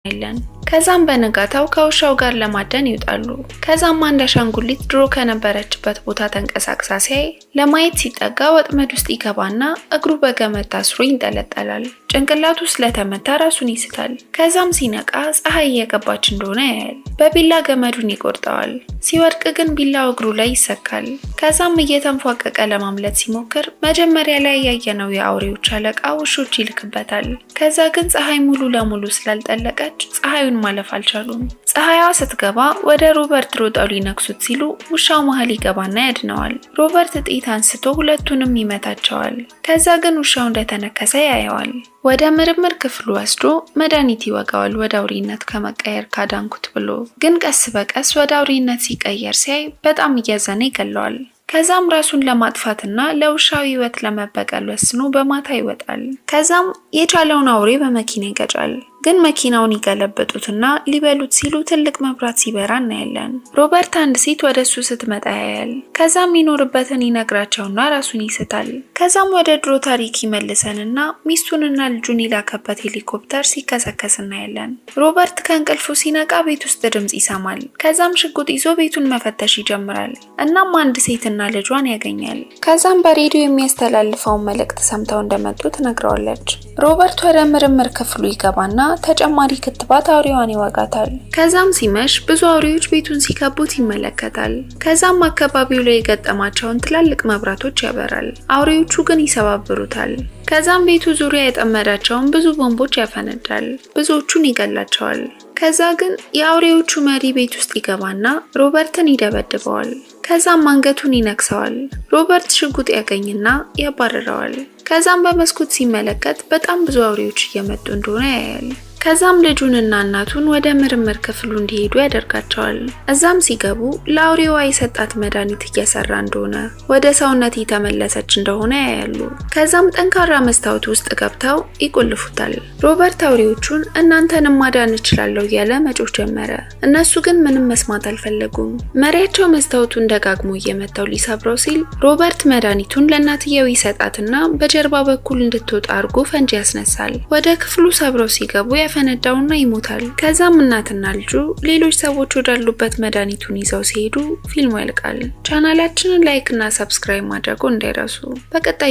አይለን ከዛም በነጋታው ከውሻው ጋር ለማደን ይወጣሉ። ከዛም አንድ አሻንጉሊት ድሮ ከነበረችበት ቦታ ተንቀሳቅሳ ሲያይ ለማየት ሲጠጋ ወጥመድ ውስጥ ይገባና እግሩ በገመድ ታስሮ ይንጠለጠላል። ጭንቅላቱ ስለተመታ ራሱን ይስታል። ከዛም ሲነቃ ፀሐይ እየገባች እንደሆነ ያያል። በቢላ ገመዱን ይቆርጠዋል። ሲወድቅ ግን ቢላው እግሩ ላይ ይሰካል። ከዛም እየተንፏቀቀ ለማምለጥ ሲሞክር መጀመሪያ ላይ ያየነው የአውሬዎች አለቃ ውሾች ይልክበታል። ከዛ ግን ፀሐይ ሙሉ ለሙሉ ስላልጠለቀች ፀሐዩን ማለፍ አልቻሉም። ፀሐይዋ ስትገባ ወደ ሮበርት ሮጠው ሊነክሱት ሲሉ ውሻው መሃል ይገባና ያድነዋል። ሮበርት ጥይት አንስቶ ሁለቱንም ይመታቸዋል። ከዛ ግን ውሻው እንደተነከሰ ያየዋል። ወደ ምርምር ክፍሉ ወስዶ መድኃኒት ይወጋዋል ወደ አውሬነት ከመቀየር ካዳንኩት ብሎ። ግን ቀስ በቀስ ወደ አውሬነት ሲቀየር ሲያይ በጣም እያዘነ ይገለዋል። ከዛም ራሱን ለማጥፋትና ለውሻው ሕይወት ለመበቀል ወስኖ በማታ ይወጣል። ከዛም የቻለውን አውሬ በመኪና ይገጫል። ግን መኪናውን ይገለበጡትና ሊበሉት ሲሉ ትልቅ መብራት ሲበራ እናያለን። ሮበርት አንድ ሴት ወደሱ ስትመጣ ያያል። ከዛም የሚኖርበትን ይነግራቸውና ራሱን ይስታል። ከዛም ወደ ድሮ ታሪክ ይመልሰንና ሚስቱንና ልጁን የላከበት ሄሊኮፕተር ሲከሰከስ እናያለን። ሮበርት ከእንቅልፉ ሲነቃ ቤት ውስጥ ድምጽ ይሰማል። ከዛም ሽጉጥ ይዞ ቤቱን መፈተሽ ይጀምራል። እናም አንድ ሴትና ልጇን ያገኛል። ከዛም በሬዲዮ የሚያስተላልፈውን መልእክት ሰምተው እንደመጡ ትነግረዋለች። ሮበርት ወደ ምርምር ክፍሉ ይገባና ተጨማሪ ክትባት አውሬዋን ይወጋታል። ከዛም ሲመሽ ብዙ አውሬዎች ቤቱን ሲከቡት ይመለከታል። ከዛም አካባቢው ላይ የገጠማቸውን ትላልቅ መብራቶች ያበራል። አውሬዎቹ ግን ይሰባብሩታል። ከዛም ቤቱ ዙሪያ የጠመዳቸውን ብዙ ቦምቦች ያፈነዳል። ብዙዎቹን ይገላቸዋል። ከዛ ግን የአውሬዎቹ መሪ ቤት ውስጥ ይገባና ሮበርትን ይደበድበዋል። ከዛም አንገቱን ይነክሰዋል። ሮበርት ሽጉጥ ያገኝና ያባረረዋል። ከዛም በመስኮት ሲመለከት በጣም ብዙ አውሬዎች እየመጡ እንደሆነ ያያል። ከዛም ልጁንና እናቱን ወደ ምርምር ክፍሉ እንዲሄዱ ያደርጋቸዋል። እዛም ሲገቡ ለአውሬዋ የሰጣት መድኃኒት እየሰራ እንደሆነ ወደ ሰውነት የተመለሰች እንደሆነ ያያሉ። ከዛም ጠንካራ መስታወት ውስጥ ገብተው ይቆልፉታል። ሮበርት አውሬዎቹን እናንተንም ማዳን እችላለሁ እያለ መጮህ ጀመረ። እነሱ ግን ምንም መስማት አልፈለጉም። መሪያቸው መስታወቱን ደጋግሞ እየመታው ሊሰብረው ሲል ሮበርት መድኃኒቱን ለእናትየው ይሰጣትና በጀርባ በኩል እንድትወጣ አድርጎ ፈንጂ ያስነሳል። ወደ ክፍሉ ሰብረው ሲገቡ ያፈነዳውና ይሞታል። ከዛም እናትና ልጁ ሌሎች ሰዎች ወዳሉበት መድኃኒቱን ይዘው ሲሄዱ ፊልሙ ያልቃል። ቻናላችንን ላይክ እና ሰብስክራይብ ማድረጉ እንዳይረሱ። በቀጣይ